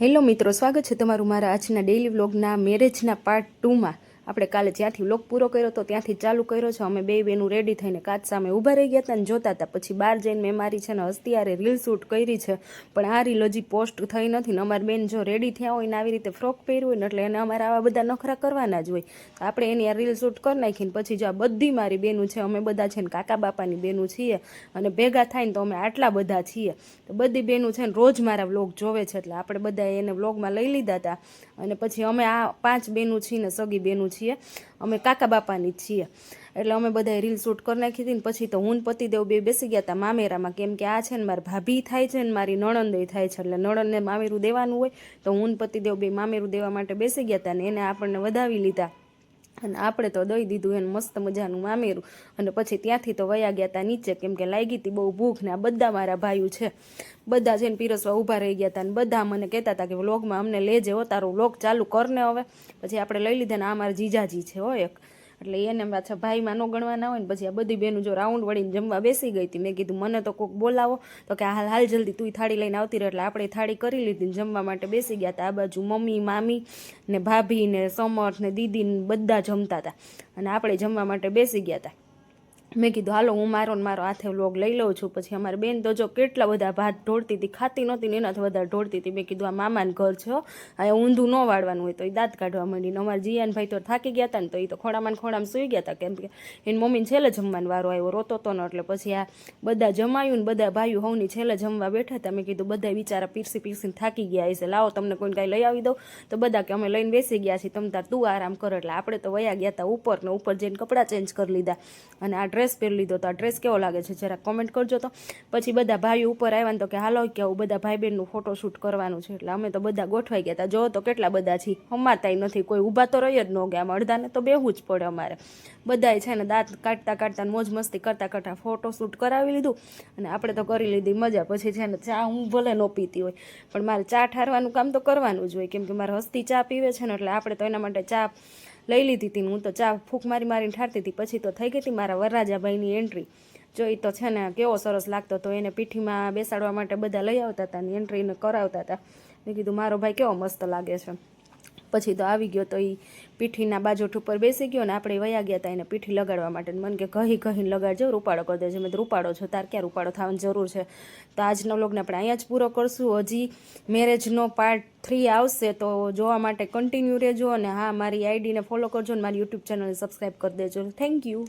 Hello મિત્રો, સ્વાગત છે તમારું મારા આજના ડેઇલી વ્લોગના મેરેજના પાર્ટ 2માં। આપણે કાલે જ્યાંથી વ્લોગ પૂરો કર્યો હતો ત્યાંથી ચાલુ કર્યો છે। અમે બે બેનું રેડી થઈને કાચ સામે ઊભા રહી ગયા હતા અને જોતા હતા। પછી બહાર જઈને મેં મારી છે ને હસ્તિયારે રીલ શૂટ કરી છે, પણ આ રીલ હજી પોસ્ટ થઈ નથી ને। અમારી બેન જો રેડી થયા હોય ને આવી રીતે ફ્રોક પહેર્યું હોય ને એટલે એને અમારે આવા બધા નખરા કરવાના જ હોય, તો આપણે એની આ રીલ શૂટ કરી નાખીને પછી જો આ બધી મારી બેનું છે, અમે બધા છે ને કાકા બાપાની બેનું છીએ અને ભેગા થાય ને તો અમે આટલા બધા છીએ। તો બધી બેનું છે ને રોજ મારા વ્લોગ જોવે છે એટલે આપણે બધા એને વ્લોગમાં લઈ લીધા હતા। અને પછી અમે આ 5 બેનું છીએ ને સગી બેનું છીએ, અમે કાકા બાપાની જ છીએ એટલે અમે બધા રીલ શૂટ કરી નાખી હતી ને પછી તો હું પતિદેવ બે બેસી ગયા હતા મામેરામાં। કેમ કે આ છે ને મારી ભાભી થાય છે ને મારી નણંદ થાય છે એટલે નણંદને મામેરું દેવાનું હોય, તો હું પતિદેવ બે મામેરું દેવા માટે બેસી ગયા હતા ને એને આપણને વધાવી લીધા અને આપણે તો દઈ દીધું એને મસ્ત મજાનું મામેરું। અને પછી ત્યાંથી તો વયા ગયા હતા નીચે, કેમ કે લાગી હતી બહુ ભૂખ ને આ બધા મારા ભાઈઓ છે બધા જઈને પીરસવા ઊભા રહી ગયા હતા ને બધા મને કહેતા હતા કે વ્લોગમાં અમને લેજે હો, તારો વ્લોગ ચાલુ કરને હવે। પછી આપણે લઈ લીધા ને આ મારા જીજાજી છે હો એક, એટલે એને પાછા ભાઈમાં ન ગણવાના હોય ને પછી આ બધી બેનું જો રાઉન્ડ વળીને જમવા બેસી ગઈ હતી। મેં કીધું મને તો કોઈક બોલાવો, તો કે હાલ જલ્દી તું થાળી લઈને આવતી રહે, એટલે આપણે થાળી કરી લીધી ને જમવા માટે બેસી ગયા હતા। આ બાજુ મમ્મી મામી ને ભાભી ને સમર ને દીદી ને બધા જમતા હતા અને આપણે જમવા માટે બેસી ગયા હતા। મેં કીધું હાલો હું મારો હાથે વ્લોગ લઈ લઉં છું। પછી અમારી બેન તો જો કેટલા બધા ભાત ઢોળતી હતી, ખાતી નહોતી ને એનાથી વધારે ઢોળતી હતી। મેં કીધું આ મામાનું ઘર છે, આ ઊંધું ન વાળવાનું હોય, તો એ દાંત કાઢવા માંડીને અમારા જીયાનભાઈ તો થાકી ગયા હતા ને તો એ તો ખોડામાં સૂઈ ગયા હતા, કેમ કે એની મમ્મીને છેલ્લે જમવાનો વારો આવ્યો, રોતો હતો ને એટલે પછી આ બધા જમાયું ને બધા ભાઈઓ હવની છેલ્લે જમવા બેઠા હતા। મેં કીધું બધા બિચારા પીરસીને થાકી ગયા હશે, લાવો તમને કોઈને કાંઈ લઈ આવી દઉં, તો બધા કે અમે લઈને બેસી ગયા છીએ, તમે તાર તું આરામ કરો। એટલે આપણે તો વયા ગયા હતા ઉપર ને ઉપર જઈને કપડાં ચેન્જ કરી લીધા અને આ ડ્રેસ પહેરી લીધો। તો આ ડ્રેસ કેવો લાગે છે જરા કોમેન્ટ કરજો। તો પછી બધા ભાઈઓ ઉપર આવ્યા ને તો કે હાલો કે આવું બધા ભાઈ બહેનનું ફોટોશૂટ કરવાનું છે, એટલે અમે તો બધા ગોઠવાઈ ગયા હતા। જો તો કેટલા બધા છીએ, હમાતાય નથી, કોઈ ઊભા તો રહી જ ન ગયા, આમ અડધાને તો બેહવું જ પડે અમારે। બધાય છે ને દાંત કાઢતા મોજ મસ્તી કરતા ફોટોશૂટ કરાવી લીધું અને આપણે તો કરી લીધી મજા। પછી છે ને ચા હું ભલે ન પીતી હોય પણ મારે ચા ઠારવાનું કામ તો કરવાનું જ હોય, કેમ કે મારે હસ્તી ચા પીવે છે ને એટલે આપણે તો એના માટે ચા લઈ લીધી હતી। હું તો ચા ફૂંક મારીને ઠારતી હતી। પછી તો થઈ ગઈ હતી મારા વરરાજાભાઈની એન્ટ્રી, જો એ તો છે ને કેવો સરસ લાગતો હતો, એને પીઠીમાં બેસાડવા માટે બધા લઈ આવતા હતા ને એન્ટ્રીને કરાવતા હતા। મેં કીધું મારો ભાઈ કેવો મસ્ત લાગે છે। પછી તો આવી ગયો તો એ પીઠીના બાજોઠ ઉપર બેસી ગયો ને આપણે વયા ગયા હતા એને પીઠી લગાડવા માટે। મને કે કહીને લગાડજો, રૂપાળો કરી દેજો। મેં તો રૂપાળો છો, તાર ક્યાં રૂપાળો થવાની જરૂર છે। તો આજનો વ્લોગને આપણે અહીંયા જ પૂરો કરશું। હજી મેરેજનો પાર્ટ 3 આવશે, તો જોવા માટે કન્ટિન્યુ રહેજો અને હા મારી આઈડીને ફોલો કરજો અને મારી યુટ્યુબ ચેનલને સબસ્ક્રાઈબ કરી દેજો। Thank you.